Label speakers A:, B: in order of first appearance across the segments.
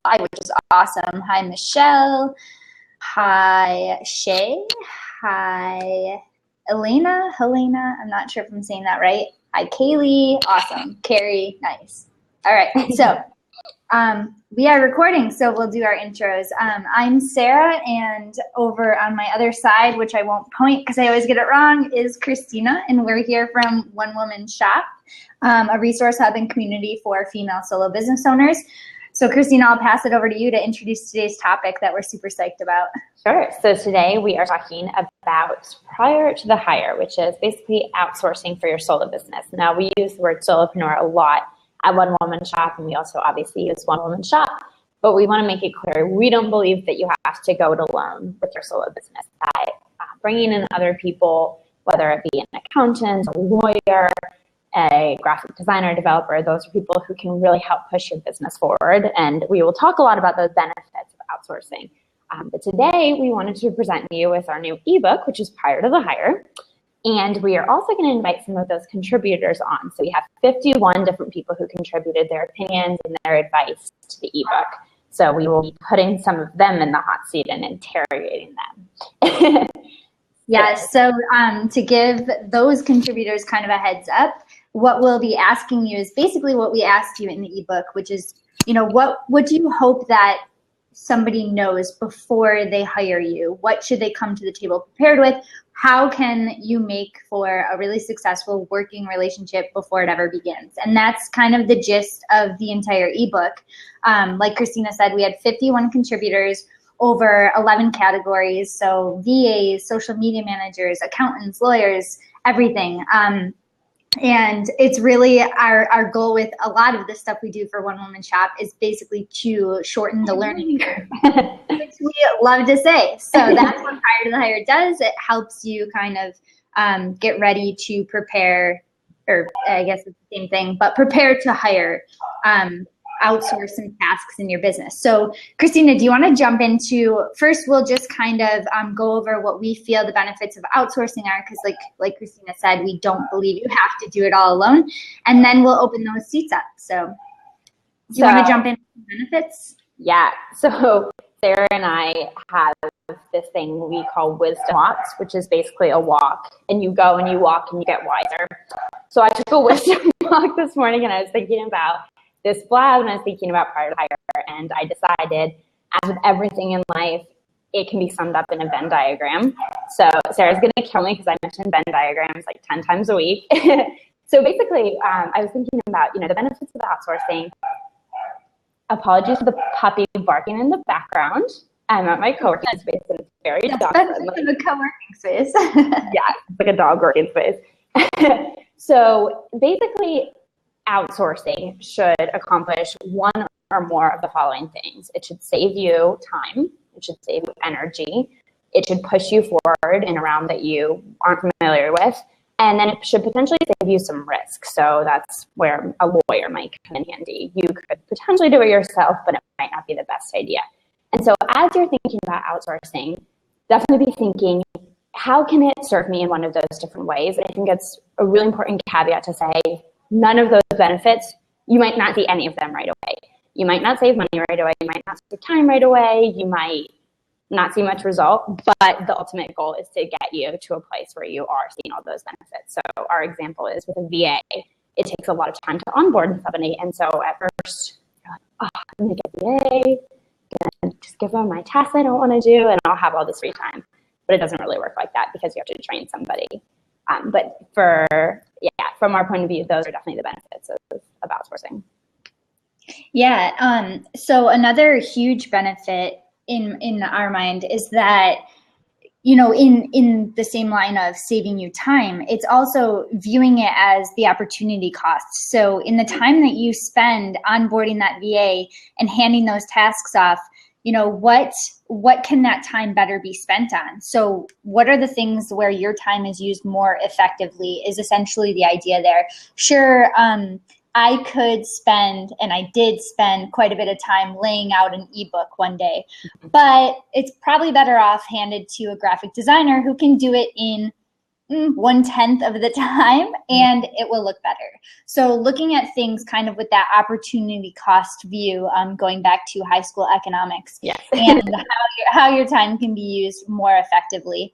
A: reply, which is awesome. Hi, Michelle. Hi, Shay. Hi, Helena. I'm not sure if I'm saying that right. Hi, Kaylee. Awesome. Carrie. Nice. All right. So we are recording, so we'll do our intros. I'm Sarah, and over on my other side, which I won't point because I always get it wrong, is Christina, and we're here from One Woman Shop, a resource hub and community for female solo business owners. So Christina, I'll pass it over to you to introduce today's topic that we're super psyched about.
B: Sure. So today we are talking about prior to the hire, which is basically outsourcing for your solo business. Now, we use the word solopreneur a lot at One Woman Shop, and we also obviously use One Woman Shop, but we want to make it clear we don't believe that you have to go it alone with your solo business. That bringing in other people, whether it be an accountant, a lawyer, a graphic designer, developer, those are people who can really help push your business forward, and we will talk a lot about those benefits of outsourcing. But today we wanted to present you with our new ebook, which is Prior to the Hire. And we are also going to invite some of those contributors on. So we have 51 different people who contributed their opinions and their advice to the ebook. So we will be putting some of them in the hot seat and interrogating them.
A: Yes, so to give those contributors kind of a heads up, what we'll be asking you is basically what we asked you in the ebook, which is, what do you hope that somebody knows before they hire you? What should they come to the table prepared with? How can you make for a really successful working relationship before it ever begins? And that's kind of the gist of the entire ebook. Like Christina said, we had 51 contributors over 11 categories. So VAs, social media managers, accountants, lawyers, everything. And it's really our goal with a lot of the stuff we do for One Woman Shop is basically to shorten the learning curve, which we love to say. So that's what Prior to the Hire does. It helps you kind of get ready to prepare, or I guess it's the same thing, but prepare to hire, outsource some tasks in your business. So Christina, do you want to jump into, first we'll just kind of go over what we feel the benefits of outsourcing are, because like Christina said, we don't believe you have to do it all alone, and then we'll open those seats up. So do you want to jump into benefits?
B: Yeah, so Sarah and I have this thing we call wisdom walks, which is basically a walk, and you go and you walk and you get wiser. So I took a wisdom walk this morning, and I was thinking about this blab, and I was thinking about Prior to Hire, and I decided, as with everything in life, it can be summed up in a Venn diagram. So Sarah's going to kill me because I mention Venn diagrams like 10 times a week. So basically, I was thinking about, the benefits of outsourcing. Apologies for the puppy barking in the background. I'm at my co-working space, and it's very dog-friendly.
A: It's a co-working space.
B: Yeah, it's like a dog working space. So basically, outsourcing should accomplish one or more of the following things. It should save you time. It should save you energy. It should push you forward in a realm that you aren't familiar with. And then it should potentially save you some risk. So that's where a lawyer might come in handy. You could potentially do it yourself, but it might not be the best idea. And so as you're thinking about outsourcing, definitely be thinking, how can it serve me in one of those different ways? And I think it's a really important caveat to say, none of those benefits, you might not see any of them right away. You might not save money right away. You might not save time right away. You might not see much result, but the ultimate goal is to get you to a place where you are seeing all those benefits. So our example is with a VA. It takes a lot of time to onboard somebody. And so at first, you're like, oh, I'm going to get a VA. I'm going to just give them my tasks I don't want to do, and I'll have all this free time. But it doesn't really work like that because you have to train somebody. But from our point of view, those are definitely the benefits of outsourcing.
A: Yeah. So another huge benefit in our mind is that, in the same line of saving you time, it's also viewing it as the opportunity cost. So in the time that you spend onboarding that VA and handing those tasks off, what can that time better be spent on? So what are the things where your time is used more effectively is essentially the idea there. Sure, I could spend, and I did spend quite a bit of time laying out an ebook one day, but it's probably better off handed to a graphic designer who can do it in 1/10 of the time, and it will look better. So looking at things kind of with that opportunity cost view, going back to high school economics,
B: Yes.
A: and how your time can be used more effectively.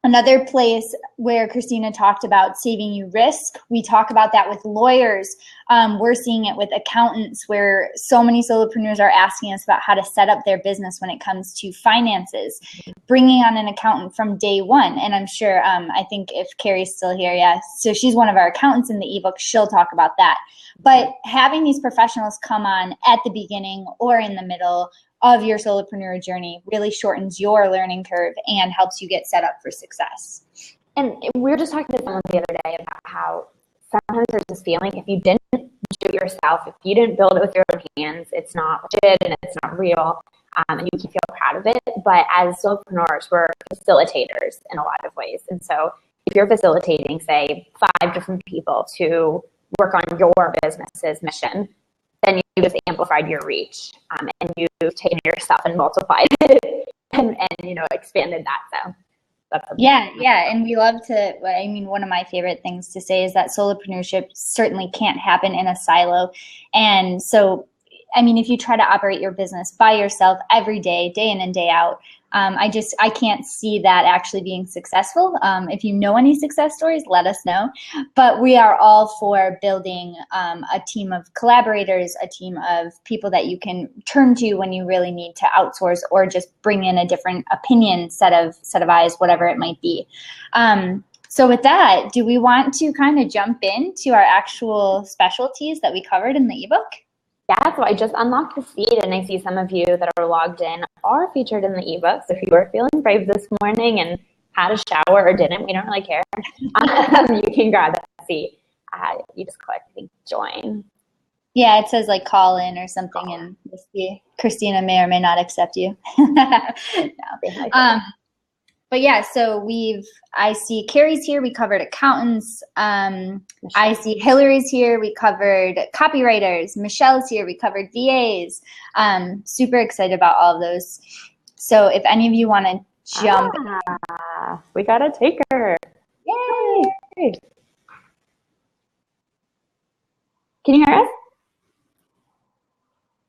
A: Another place where Christina talked about saving you risk, we talk about that with lawyers. We're seeing it with accountants, where so many solopreneurs are asking us about how to set up their business when it comes to finances, bringing on an accountant from day one. And I'm sure, I think if Carrie's still here, yeah, so she's one of our accountants in the ebook, she'll talk about that. But having these professionals come on at the beginning or in the middle of your solopreneur journey really shortens your learning curve and helps you get set up for success.
B: And we were just talking to someone the other day about how sometimes there's this feeling, if you didn't do it yourself, if you didn't build it with your own hands, it's not legit and it's not real, and you can feel proud of it. But as solopreneurs, we're facilitators in a lot of ways. And so if you're facilitating, say, 5 different people to work on your business's mission, then you just amplified your reach, and you've taken yourself and multiplied it and expanded that. So that's
A: yeah. And we love to, one of my favorite things to say is that solopreneurship certainly can't happen in a silo. And so, if you try to operate your business by yourself every day, day in and day out, I can't see that actually being successful. If you know any success stories, let us know. But we are all for building a team of collaborators, a team of people that you can turn to when you really need to outsource or just bring in a different opinion, set of eyes, whatever it might be. So with that, do we want to kind of jump into our actual specialties that we covered in the ebook?
B: Yeah, so I just unlocked the feed, and I see some of you that are logged in are featured in the ebook. So if you were feeling brave this morning and had a shower or didn't, we don't really care. You can grab that seat. You just click, I think, join.
A: Yeah, it says like call in or something, and we'll see. Christina may or may not accept you. No. But yeah, so I see Carrie's here. We covered accountants. I see Hillary's here. We covered copywriters. Michelle's here. We covered VAs. Super excited about all of those. So if any of you want to jump.
B: We got a taker.
A: Yay!
B: Can you hear us?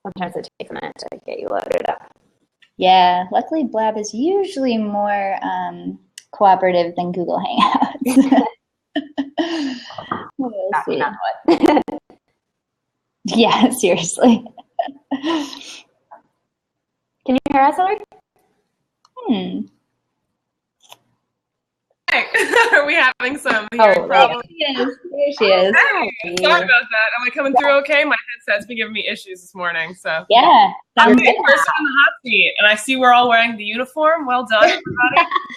B: Sometimes it takes a minute to get you loaded up.
A: Yeah, luckily Blab is usually more cooperative than Google Hangouts. We'll see. Yeah, seriously.
B: Can you hear us, Hillary?
C: Are we having some hearing problems?
A: There she is.
C: Hey, sorry about that. Am I coming through okay? My headset's been giving me issues this morning. So
A: yeah,
C: I'm the person in the hot seat, and I see we're all wearing the uniform. Well done,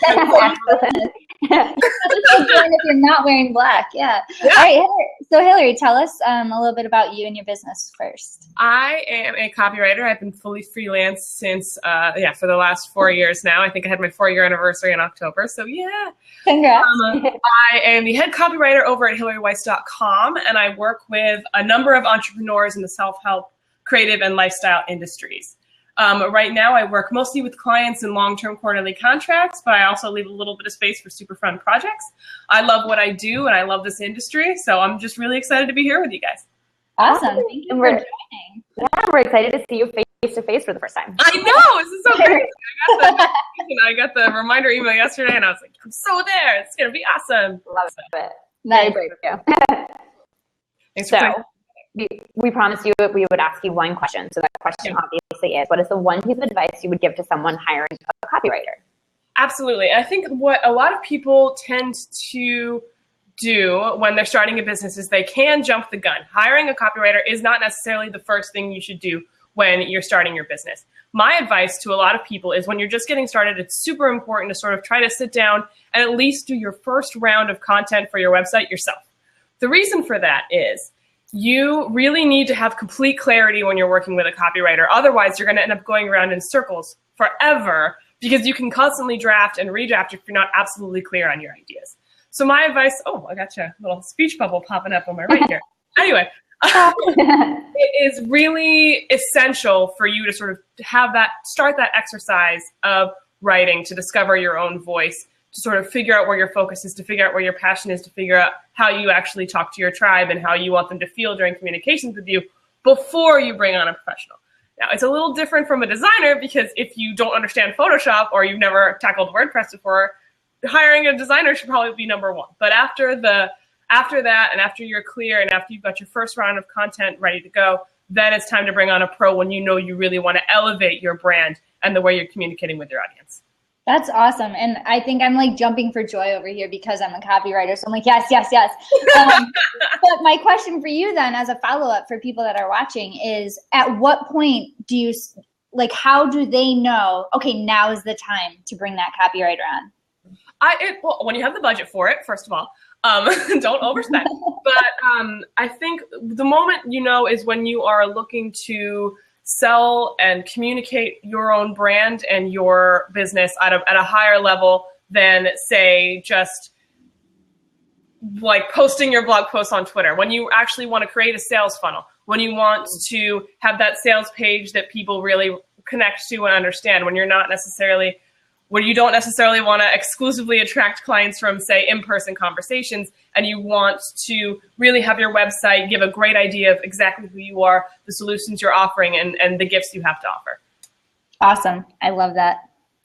C: everybody.
A: if you're not wearing black, yeah. All right, Hillary, tell us a little bit about you and your business first.
C: I am a copywriter. I've been fully freelance since, for the last 4 years now. I think I had my 4-year anniversary in October, so yeah.
A: Congrats.
C: I am the head copywriter over at HillaryWeiss.com, and I work with a number of entrepreneurs in the self-help, creative, and lifestyle industries. Right now, I work mostly with clients in long-term quarterly contracts, but I also leave a little bit of space for super fun projects. I love what I do, and I love this industry, so I'm just really excited to be here with you guys.
A: Awesome. Thank you for joining.
B: Yeah, we're excited to see you face-to-face for the first time.
C: I know. This is so great. I got the reminder email yesterday, and I was like, I'm so there. It's going to be awesome.
B: Love it.
A: Nice.
B: Very brave of you.
C: Thanks for coming.
B: We promised you we would ask you one question. So that question obviously is, what is the one piece of advice you would give to someone hiring a copywriter?
C: Absolutely. I think what a lot of people tend to do when they're starting a business is they can jump the gun. Hiring a copywriter is not necessarily the first thing you should do when you're starting your business. My advice to a lot of people is when you're just getting started, it's super important to sort of try to sit down and at least do your first round of content for your website yourself. The reason for that is you really need to have complete clarity when you're working with a copywriter. Otherwise, you're going to end up going around in circles forever because you can constantly draft and redraft if you're not absolutely clear on your ideas. So my advice, I got you a little speech bubble popping up on my right here. Anyway, it is really essential for you to sort of start that exercise of writing to discover your own voice, sort of figure out where your focus is, to figure out where your passion is, to figure out how you actually talk to your tribe and how you want them to feel during communications with you before you bring on a professional. Now, it's a little different from a designer, because if you don't understand Photoshop or you've never tackled WordPress before, hiring a designer should probably be number one. But after that, and after you're clear, and after you've got your first round of content ready to go, then it's time to bring on a pro when you know you really want to elevate your brand and the way you're communicating with your audience.
A: That's awesome. And I think I'm like jumping for joy over here because I'm a copywriter. So I'm like, yes, yes, yes. But my question for you then, as a follow-up for people that are watching, is at what point do you, like, how do they know, okay, now is the time to bring that copywriter on?
C: Well, when you have the budget for it, first of all, don't overspend. But I think the moment is when you are looking to sell and communicate your own brand and your business at a higher level than, say, just like posting your blog posts on Twitter. When you actually want to create a sales funnel, when you want to have that sales page that people really connect to and understand, when you don't necessarily want to exclusively attract clients from, say, in-person conversations, and you want to really have your website give a great idea of exactly who you are, the solutions you're offering, and the gifts you have to offer.
A: Awesome. I love that.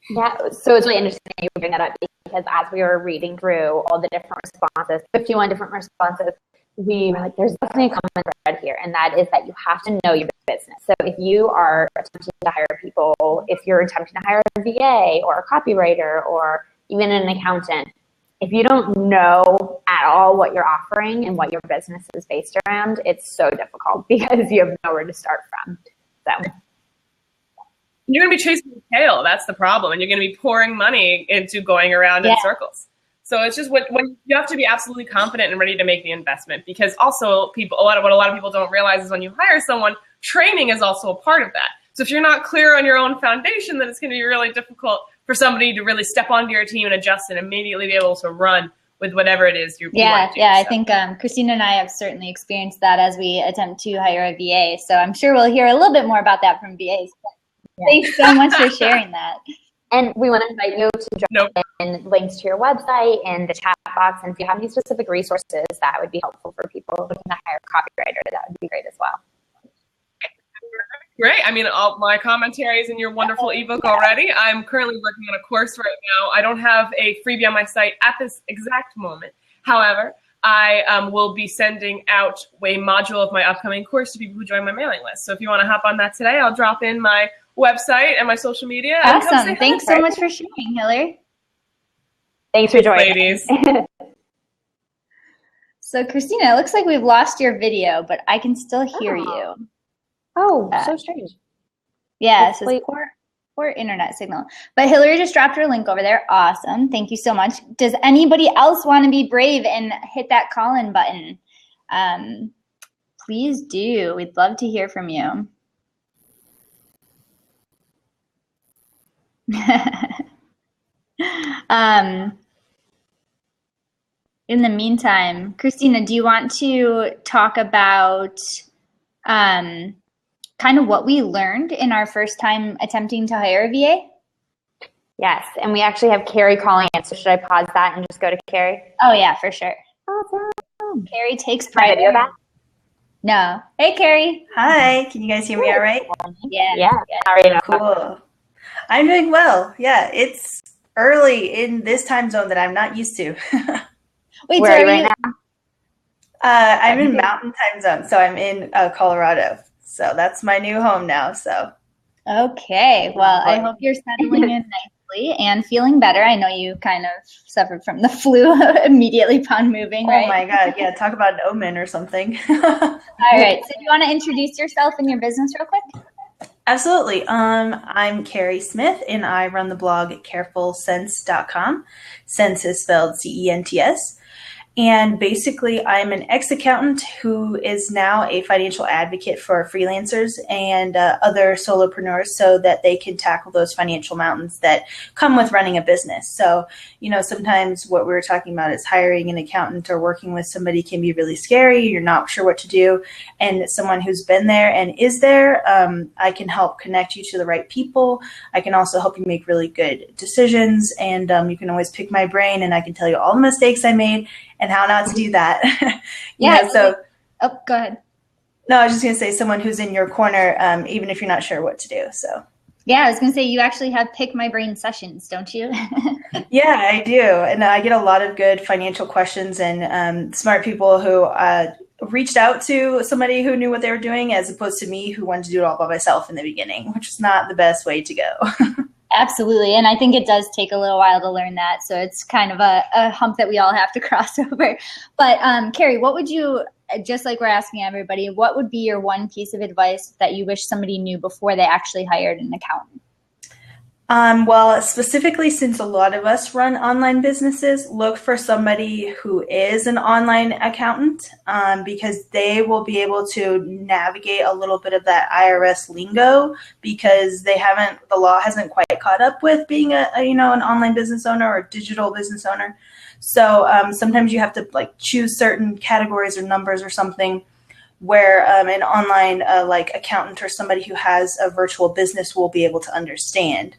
B: Yeah, so it's really interesting that you bring that up, because as we were reading through all the different responses, 51 different responses, we were like, there's definitely a common thread here, and that is that you have to know your business. So if you are attempting to hire people, if you're attempting to hire a VA or a copywriter or even an accountant, if you don't know at all what you're offering and what your business is based around, it's so difficult because you have nowhere to start from. So
C: you're going to be chasing the tail. That's the problem. And you're going to be pouring money into going around in circles. So it's just when you have to be absolutely confident and ready to make the investment, because also what a lot of people don't realize is when you hire someone, training is also a part of that. So if you're not clear on your own foundation, then it's going to be really difficult for somebody to really step onto your team and adjust and immediately be able to run with whatever it is you want to do.
A: Yeah, I think Christina and I have certainly experienced that as we attempt to hire a VA. So I'm sure we'll hear a little bit more about that from VAs. Thanks so much for sharing that.
B: And we want to invite you to drop in links to your website and the chat box. And if you have any specific resources that would be helpful for people looking to hire a copywriter, that would be great as well.
C: Great. I mean, all my commentary is in your wonderful ebook already. I'm currently working on a course right now. I don't have a freebie on my site at this exact moment. However, I will be sending out a module of my upcoming course to people who join my mailing list. So if you want to hop on that today, I'll drop in my website and my social media.
A: Awesome. Thanks so much for sharing, Hillary.
B: Thanks for joining,
C: ladies.
A: So, Christina, it looks like we've lost your video, but I can still hear you.
B: Oh, so strange.
A: Yeah, so it's poor internet signal. But Hillary just dropped her link over there. Awesome. Thank you so much. Does anybody else want to be brave and hit that call-in button? Please do. We'd love to hear from you. In the meantime, Christina, do you want to talk about kind of what we learned in our first time attempting to hire a VA?
B: Yes, and we actually have Carrie calling in, so should I pause that and just go to Carrie?
A: Oh yeah, for sure.
B: Awesome.
A: Carrie takes pride.
B: Video that?
A: No. Hey, Carrie.
D: Hi, can you guys hear me all right?
A: Yeah.
B: How are you?
D: Cool. I'm doing well. Yeah, it's early in this time zone that I'm not used to.
A: Wait,
B: where are you right now?
D: I'm in Mountain Time Zone, so I'm in Colorado. So that's my new home now. So.
A: Okay. Well, I hope you're settling in nicely and feeling better. I know you kind of suffered from the flu immediately upon moving, right?
D: Oh my God. Yeah. Talk about an omen or something.
A: All right. So do you want to introduce yourself and your business real quick?
D: Absolutely. I'm Carrie Smith, and I run the blog at carefulsense.com. Sense is spelled CENTS. And basically, I'm an ex-accountant who is now a financial advocate for freelancers and other solopreneurs so that they can tackle those financial mountains that come with running a business. So, sometimes what we were talking about is hiring an accountant or working with somebody can be really scary. You're not sure what to do. And someone who's been there and is there, I can help connect you to the right people. I can also help you make really good decisions. And you can always pick my brain and I can tell you all the mistakes I made and how not to do that.
A: Go ahead.
D: No, I was just going to say someone who's in your corner, even if you're not sure what to do. So.
A: Yeah, I was going to say you actually have pick my brain sessions, don't you?
D: Yeah, I do. And I get a lot of good financial questions and smart people who reached out to somebody who knew what they were doing as opposed to me who wanted to do it all by myself in the beginning, which is not the best way to go.
A: Absolutely. And I think it does take a little while to learn that. So it's kind of a hump that we all have to cross over. But Carrie, what would you, just like we're asking everybody, what would be your one piece of advice that you wish somebody knew before they actually hired an accountant?
D: Well, specifically, since a lot of us run online businesses, look for somebody who is an online accountant because they will be able to navigate a little bit of that IRS lingo because the law hasn't quite caught up with being an online business owner or digital business owner. So sometimes you have to choose certain categories or numbers or something where an online accountant or somebody who has a virtual business will be able to understand.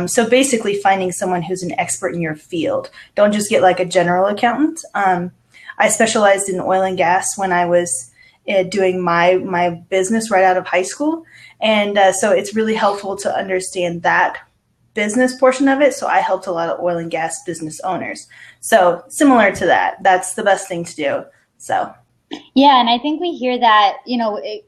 D: So basically finding someone who's an expert in your field. Don't just get a general accountant. I specialized in oil and gas when I was doing my business right out of high school. And so it's really helpful to understand that business portion of it. So I helped a lot of oil and gas business owners. So similar to that, that's the best thing to do. So.
A: Yeah, and I think we hear that,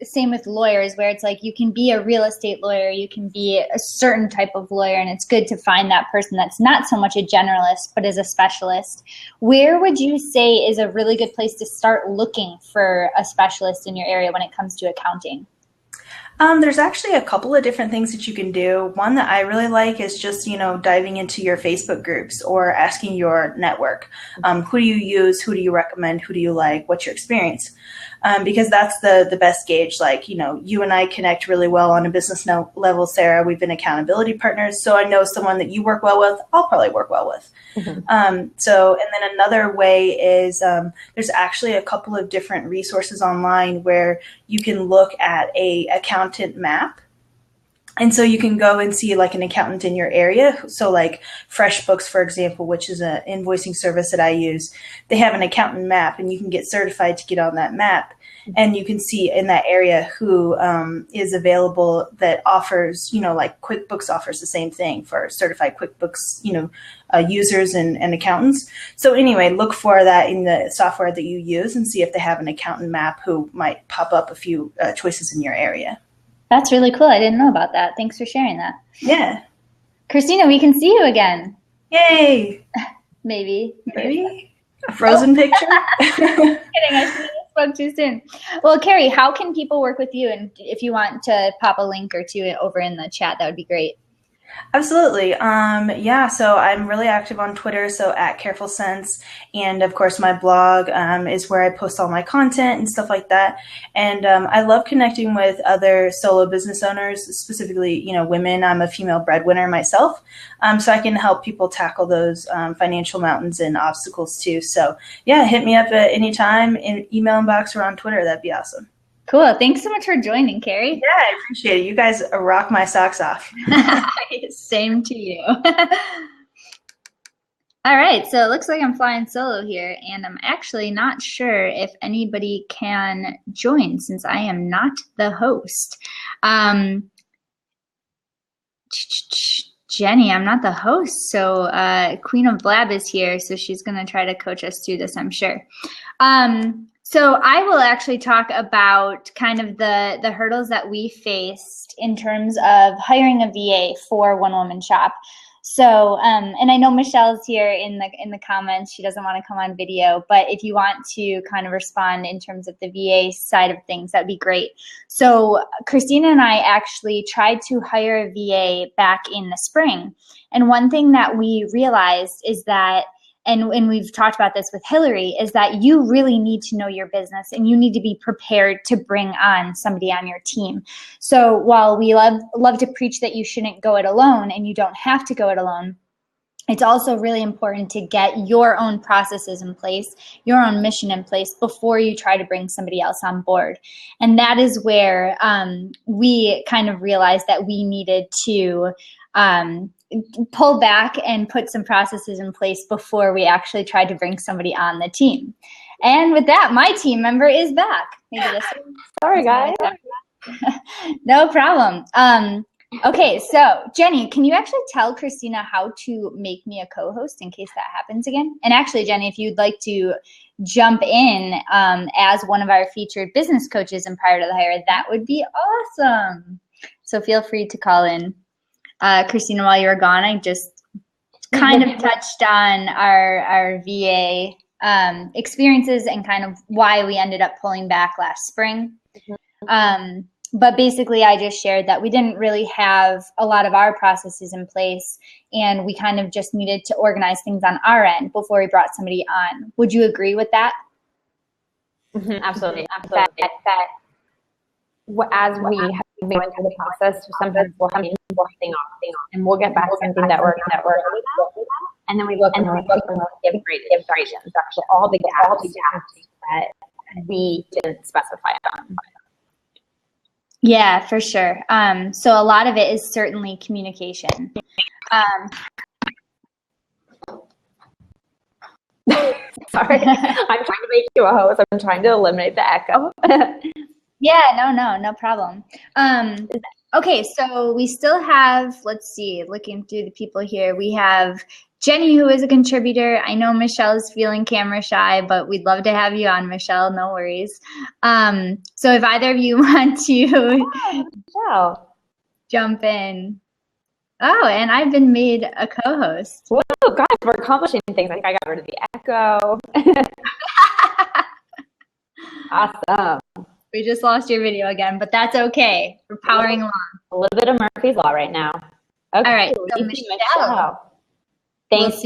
A: same with lawyers, where it's you can be a real estate lawyer, you can be a certain type of lawyer, and it's good to find that person that's not so much a generalist, but is a specialist. Where would you say is a really good place to start looking for a specialist in your area when it comes to accounting?
D: There's actually a couple of different things that you can do. One that I really like is just, diving into your Facebook groups or asking your network. Who do you use? Who do you recommend? Who do you like? What's your experience? Because that's the best gauge. You and I connect really well on a business level, Sarah. We've been accountability partners. So I know someone that you work well with, I'll probably work well with. Mm-hmm. And then another way is there's actually a couple of different resources online where you can look at a accountant map. And so you can go and see an accountant in your area. So FreshBooks, for example, which is an invoicing service that I use, they have an accountant map and you can get certified to get on that map. And you can see in that area who is available that offers, QuickBooks offers the same thing for certified QuickBooks, users and accountants. So anyway, look for that in the software that you use and see if they have an accountant map who might pop up a few choices in your area.
A: That's really cool. I didn't know about that. Thanks for sharing that.
D: Yeah.
A: Christina, we can see you again.
D: Yay.
A: Maybe.
D: A frozen picture?
A: Kidding. I spoke too soon. Well, Carrie, how can people work with you? And if you want to pop a link or two over in the chat, that would be great.
D: Absolutely. So I'm really active on Twitter, so @CarefulSense. And of course, my blog is where I post all my content and stuff like that. And I love connecting with other solo business owners, specifically, women. I'm a female breadwinner myself, so I can help people tackle those financial mountains and obstacles too. So yeah, hit me up at any time in email inbox or on Twitter. That'd be awesome.
A: Cool. Thanks so much for joining, Carrie.
D: Yeah, I appreciate it. You guys rock my socks off.
A: Same to you. All right. So it looks like I'm flying solo here, and I'm actually not sure if anybody can join since I am not the host. Jenny, I'm not the host. So Queen of Blab is here, so she's going to try to coach us through this, I'm sure. So I will actually talk about kind of the hurdles that we faced in terms of hiring a VA for One Woman Shop. So, and I know Michelle's here in the comments. She doesn't want to come on video, but if you want to kind of respond in terms of the VA side of things, that'd be great. So Christina and I actually tried to hire a VA back in the spring. And one thing that we realized is that and we've talked about this with Hillary, is that you really need to know your business and you need to be prepared to bring on somebody on your team. So while we love to preach that you shouldn't go it alone and you don't have to go it alone, it's also really important to get your own processes in place, your own mission in place before you try to bring somebody else on board. And that is where we kind of realized that we needed to pull back and put some processes in place before we actually tried to bring somebody on the team. And with that, my team member is back. Maybe this one.
B: Sorry, guys.
A: No problem. Okay, so Jenny, can you actually tell Christina how to make me a co-host in case that happens again? And actually, Jenny, if you'd like to jump in as one of our featured business coaches in Prior to the Hire, that would be awesome. So feel free to call in. Christina, while you were gone, I just kind of touched on our VA experiences and kind of why we ended up pulling back last spring. But basically, I just shared that we didn't really have a lot of our processes in place, and we kind of just needed to organize things on our end before we brought somebody on. Would you agree with that?
B: Absolutely. As we have been going through the process, sometimes we'll have one thing off, and we'll get back something that we're and then we look and give suggestions. Actually, all the gaps that we didn't specify on.
A: Yeah, for sure. So a lot of it is certainly communication.
B: Sorry, I'm trying to make you a host. I'm trying to eliminate the echo.
A: Yeah, no problem. Okay, so we still have, let's see, looking through the people here, we have Jenny, who is a contributor. I know Michelle is feeling camera shy, but we'd love to have you on, Michelle. No worries. So if either of you want to jump in. Oh, and I've been made a co-host.
B: Whoa, guys, we're accomplishing things. I think I got rid of the echo. Awesome.
A: We just lost your video again, but that's okay. We're powering along.
B: A little bit of Murphy's Law right now. Okay.
A: All right, so Michelle.
B: Thanks,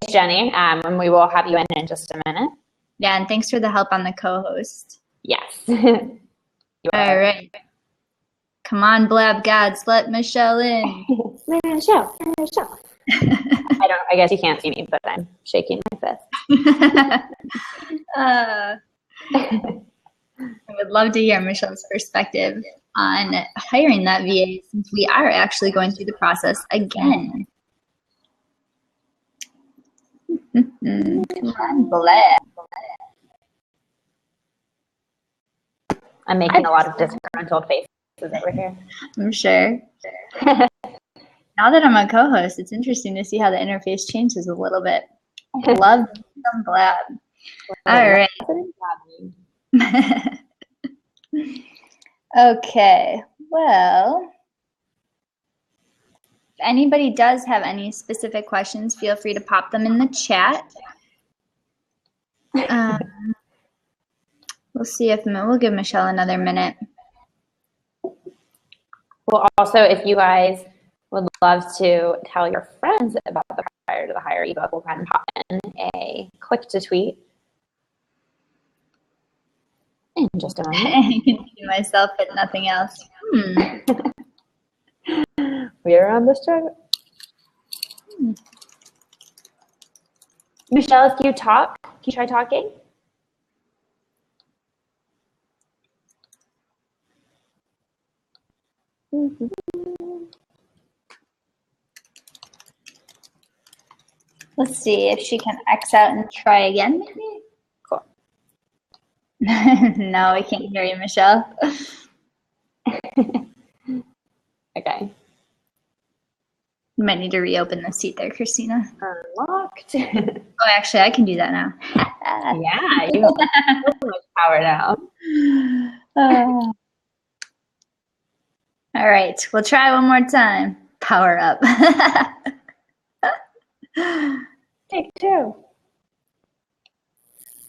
B: Jenny. And we will have you in just a minute.
A: Yeah, and thanks for the help on the co-host.
B: Yes.
A: All right. Come on, Blab Gods, let Michelle in.
B: Michelle. I guess you can't see me, but I'm shaking my fist.
A: I would love to hear Michelle's perspective on hiring that VA, since we are actually going through the process again. Come on, Blab.
B: I'm making a lot of disgruntled faces over here.
A: I'm sure. Now that I'm a co-host, it's interesting to see how the interface changes a little bit. Love some Blab. All right. Okay. Well, if anybody does have any specific questions, feel free to pop them in the chat. We'll see if we'll give Michelle another minute.
B: Well, also, if you guys would love to tell your friends about the Prior to the Hire ebook, we'll kind of pop in a click to tweet in just a moment.
A: I can see myself, but nothing else.
B: We are on the struggle. Michelle, if you talk, can you try talking?
A: Let's see if she can X out and try again, maybe?
B: Cool.
A: No, I can't hear you, Michelle.
B: Okay.
A: You might need to reopen the seat there, Christina.
B: Unlocked.
A: Oh, actually, I can do that now.
B: Yeah, you have so much power now.
A: All right, we'll try one more time. Power up.
B: Take two.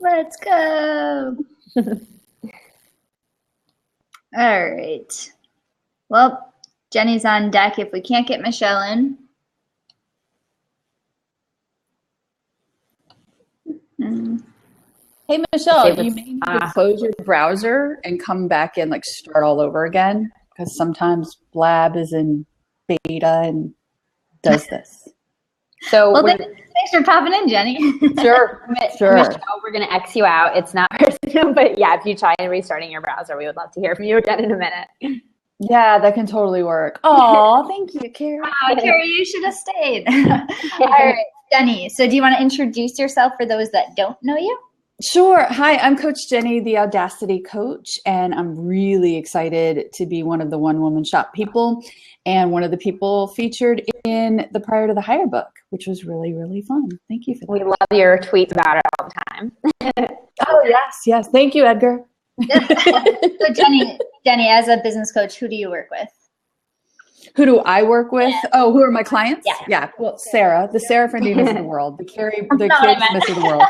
A: Let's go. All right. Well, Jenny's on deck if we can't get Michelle in. again.
E: Hey, Michelle, you may need to close your browser and come back in, like start all over again, because sometimes Blab is in beta and does this.
B: So
A: well, thanks for popping in, Jenny.
E: Sure.
B: Michelle, we're going to X you out. It's not personal, but yeah, if you try restarting your browser, we would love to hear from you again in a minute.
E: Yeah, that can totally work. Oh, thank you, Carrie.
A: Oh, Carrie, you should have stayed. All right, Jenny. So do you want to introduce yourself for those that don't know you?
E: Sure. Hi, I'm Coach Jenny, the Audacity Coach, and I'm really excited to be one of the One Woman Shop people and one of the people featured in the Prior to the Hire book, which was really, really fun. Thank you for that.
B: We love your tweets about it all the time.
E: Oh, yes. Thank you, Edgar.
A: So Jenny, as a business coach, who do you work with?
E: Who do I work with?
A: Yeah.
E: Oh, who are my clients?
A: Yeah.
E: Well, Sarah, the Sarah Ferninas of the world, the Carrie Smith of the world.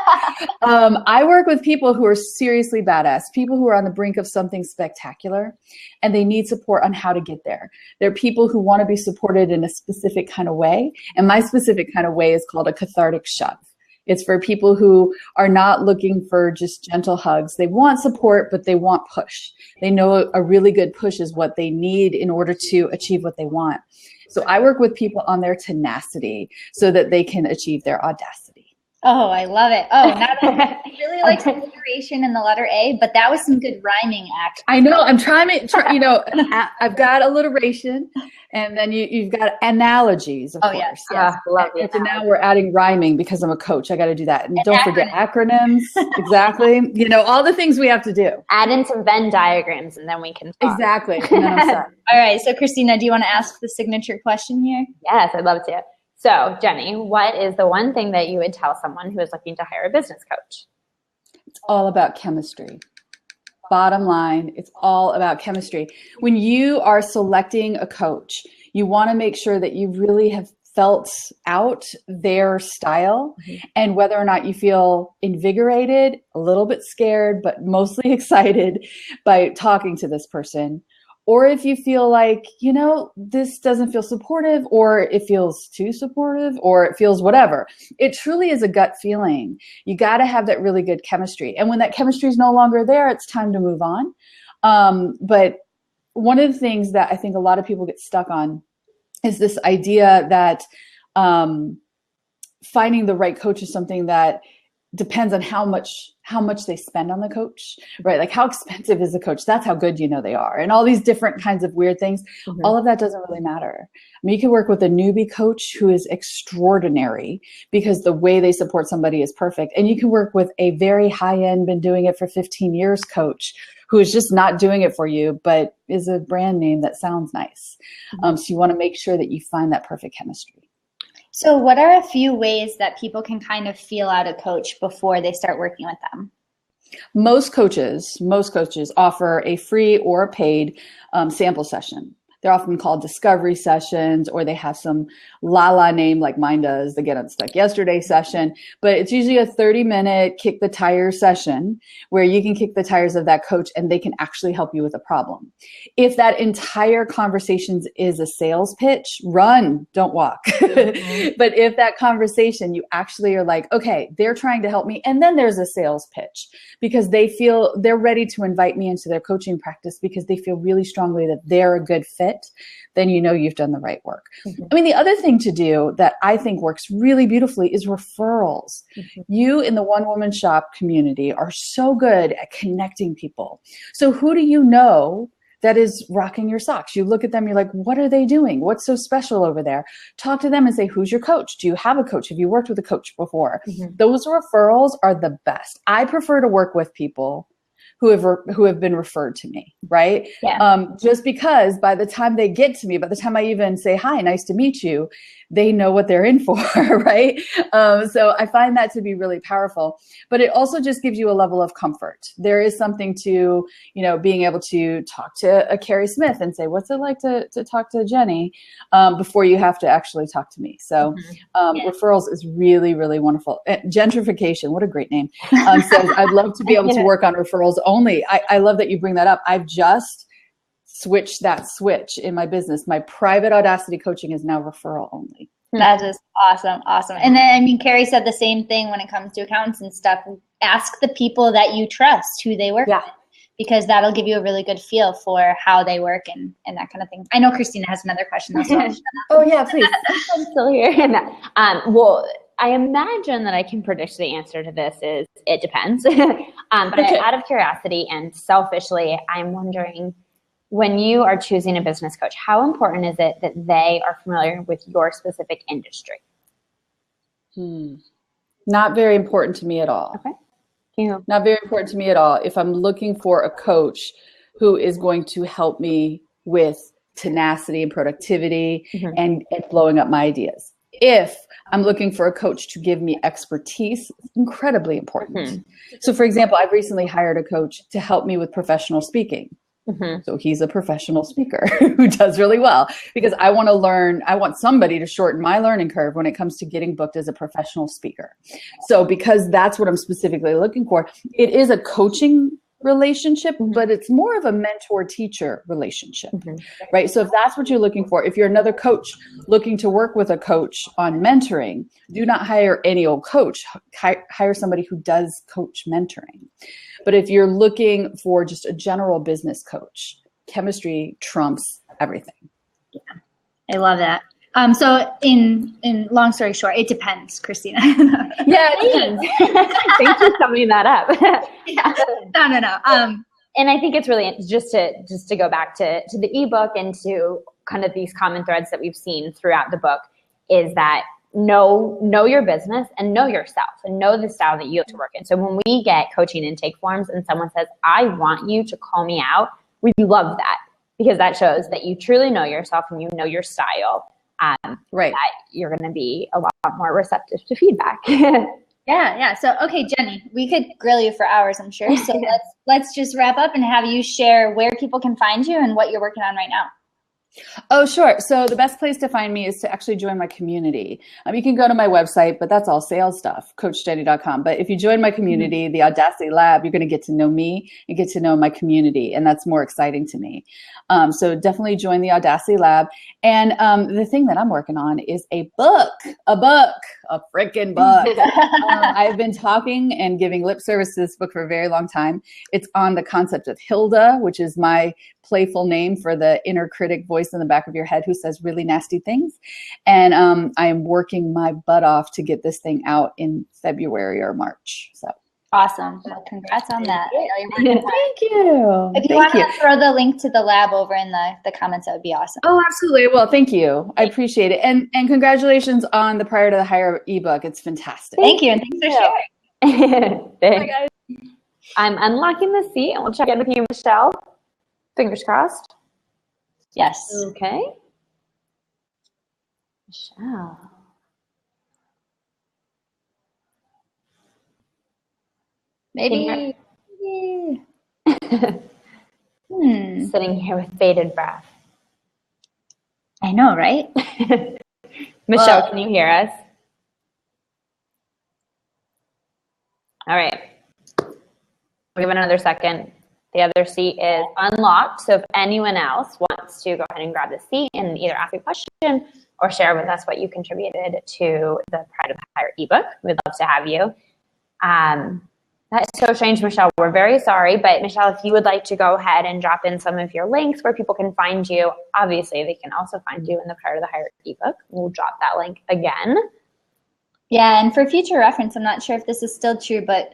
E: I work with people who are seriously badass, people who are on the brink of something spectacular, and they need support on how to get there. They're people who want to be supported in a specific kind of way. And my specific kind of way is called a cathartic shove. It's for people who are not looking for just gentle hugs. They want support, but they want push. They know a really good push is what they need in order to achieve what they want. So I work with people on their tenacity so that they can achieve their audacity.
A: Oh, I love it. Oh, I really like the alliteration in the letter A, but that was some good rhyming act.
E: I know. I'm trying to, I've got alliteration, and then you've got analogies, of course.
A: Yes.
B: Love it.
E: So now we're adding rhyming because I'm a coach. I got to do that. And don't forget acronyms. Exactly. All the things we have to do.
B: Add in some Venn diagrams and then we can talk.
E: Exactly. And then I'm set.
A: All right. So Christina, do you want to ask the signature question here?
B: Yes, I'd love to. So, Jenny, what is the one thing that you would tell someone who is looking to hire a business coach?
E: It's all about chemistry. Bottom line, it's all about chemistry. When you are selecting a coach, you want to make sure that you really have felt out their style and whether or not you feel invigorated, a little bit scared, but mostly excited by talking to this person. Or if you feel like, this doesn't feel supportive, or it feels too supportive, or it feels whatever. It truly is a gut feeling. You got to have that really good chemistry. And when that chemistry is no longer there, it's time to move on. But one of the things that I think a lot of people get stuck on is this idea that finding the right coach is something that depends on how much they spend on the coach, right? Like how expensive is the coach? That's how good they are. And all these different kinds of weird things, all of that doesn't really matter. I mean, you can work with a newbie coach who is extraordinary because the way they support somebody is perfect. And you can work with a very high-end, been doing it for 15 years coach who is just not doing it for you, but is a brand name that sounds nice. So you want to make sure that you find that perfect chemistry.
A: So what are a few ways that people can kind of feel out a coach before they start working with them?
E: Most coaches offer a free or paid sample session. They're often called discovery sessions, or they have some la name like mine does, the Get Unstuck Yesterday session. But it's usually a 30-minute kick the tires session where you can kick the tires of that coach and they can actually help you with a problem. If that entire conversation is a sales pitch, run, don't walk. But if that conversation, you actually are like, okay, they're trying to help me. And then there's a sales pitch because they feel they're ready to invite me into their coaching practice because they feel really strongly that they're a good fit. Then you've done the right work. I mean, the other thing to do that I think works really beautifully is referrals. You in the One Woman Shop community are so good at connecting people. So who do you know that is rocking your socks? You look at them, you're like, what are they doing? What's so special over there? Talk to them and say, who's your coach? Do you have a coach? Have you worked with a coach before? Those referrals are the best. I prefer to work with people who have been referred to me, right?
A: Yeah.
E: Just because by the time they get to me, by the time I even say, hi, nice to meet you, they know what they're in for, right? So I find that to be really powerful, but it also just gives you a level of comfort. There is something to, being able to talk to a Carrie Smith and say, what's it like to talk to Jenny before you have to actually talk to me. So referrals is really, really wonderful. Gentrification, what a great name. Says, I'd love to be able to work on referrals only. I love that you bring that up. I've just switch that switch in my business. My private Audacity coaching is now referral only.
A: That is awesome. Awesome. And then, I mean, Carrie said the same thing when it comes to accountants and stuff. Ask the people that you trust who they work with, because that'll give you a really good feel for how they work and that kind of thing. I know Christina has another question as well.
B: Oh, yeah, please. I'm still here. Well, I imagine that I can predict the answer to this is it depends. But out of curiosity and selfishly, I'm wondering, when you are choosing a business coach, how important is it that they are familiar with your specific industry?
E: Not very important to me at all.
B: Okay. Yeah.
E: Not very important to me at all. If I'm looking for a coach who is going to help me with tenacity and productivity and blowing up my ideas. If I'm looking for a coach to give me expertise, it's incredibly important. So for example, I've recently hired a coach to help me with professional speaking. So he's a professional speaker who does really well, because I want to learn. I want somebody to shorten my learning curve when it comes to getting booked as a professional speaker. So because that's what I'm specifically looking for, it is a coaching relationship, but it's more of a mentor-teacher relationship, right? So if that's what you're looking for, if you're another coach looking to work with a coach on mentoring, do not hire any old coach. Hire somebody who does coach mentoring. But if you're looking for just a general business coach, chemistry trumps everything.
A: Yeah, I love that. So in long story short, it depends, Christina.
B: Yeah, it depends. Thanks for summing that up.
A: No.
B: And I think it's really just to go back to the ebook and to kind of these common threads that we've seen throughout the book is that know your business and know yourself and know the style that you have to work in. So when we get coaching intake forms and someone says, I want you to call me out, we love that, because that shows that you truly know yourself and you know your style. That you're going to be a lot more receptive to feedback.
A: Yeah. So, okay, Jenny, we could grill you for hours, I'm sure. So let's just wrap up and have you share where people can find you and what you're working on right now.
E: Oh, sure. So the best place to find me is to actually join my community. You can go to my website, but that's all sales stuff, coachjenny.com. But if you join my community, the Audacity Lab, you're going to get to know me and get to know my community. And that's more exciting to me. So definitely join the Audacity Lab. And the thing that I'm working on is a freaking book. I've been talking and giving lip service to this book for a very long time. It's on the concept of Hilda, which is my playful name for the inner critic voice in the back of your head who says really nasty things. And I am working my butt off to get this thing out in February or March. So
A: awesome. Well, congrats on that.
E: Thank you.
A: If you want to throw the link to the lab over in the comments, that would be awesome.
E: Oh, absolutely. Well, thank you. I appreciate it. And congratulations on the Prior to the Hire ebook. It's fantastic.
A: Thank you. And thanks for sharing.
B: Thanks. Bye, guys. I'm unlocking the seat and we'll check in with you, Michelle. Fingers crossed.
A: Yes.
B: Okay. Michelle.
A: Maybe.
B: Sitting here with bated breath.
A: I know, right?
B: Michelle, can you hear us? All right. We'll give it another second. The other seat is unlocked. So if anyone else wants to go ahead and grab the seat and either ask a question or share with us what you contributed to the Pride of the Hire ebook, we'd love to have you. That is so strange, Michelle. We're very sorry. But Michelle, if you would like to go ahead and drop in some of your links where people can find you, obviously they can also find you in the Pride of the Hire ebook. We'll drop that link again.
A: Yeah, and for future reference, I'm not sure if this is still true, but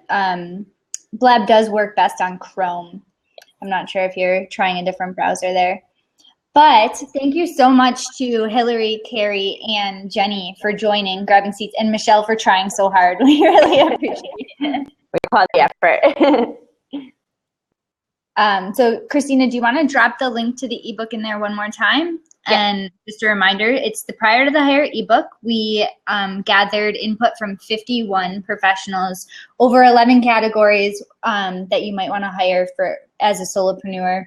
A: Blab does work best on Chrome. I'm not sure if you're trying a different browser there. But thank you so much to Hillary, Carrie, and Jenny for joining, grabbing seats, and Michelle for trying so hard. We really appreciate it.
B: We call it the
A: effort. So Christina, do you want to drop the link to the ebook in there one more time? Yeah. And just a reminder, it's the Prior to the Hire ebook. We gathered input from 51 professionals over 11 categories that you might want to hire for as a solopreneur.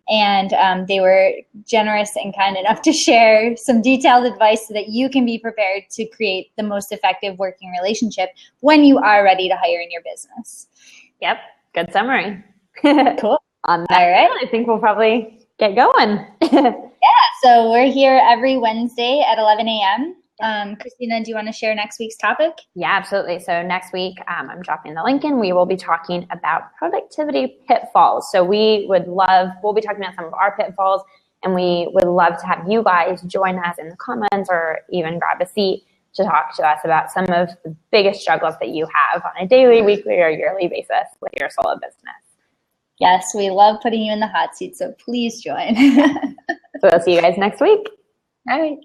A: And they were generous and kind enough to share some detailed advice so that you can be prepared to create the most effective working relationship when you are ready to hire in your business.
B: Yep. Good summary.
A: Cool.
B: On that, all right. I think we'll probably get going.
A: Yeah. So we're here every Wednesday at 11 a.m. Christina, do you want to share next week's topic?
B: Yeah, absolutely. So next week, I'm dropping the link in. We will be talking about productivity pitfalls. So we'll be talking about some of our pitfalls, and we would love to have you guys join us in the comments or even grab a seat to talk to us about some of the biggest struggles that you have on a daily, weekly, or yearly basis with your solo business.
A: Yes, we love putting you in the hot seat, so please join.
B: So we'll see you guys next week.
A: All right.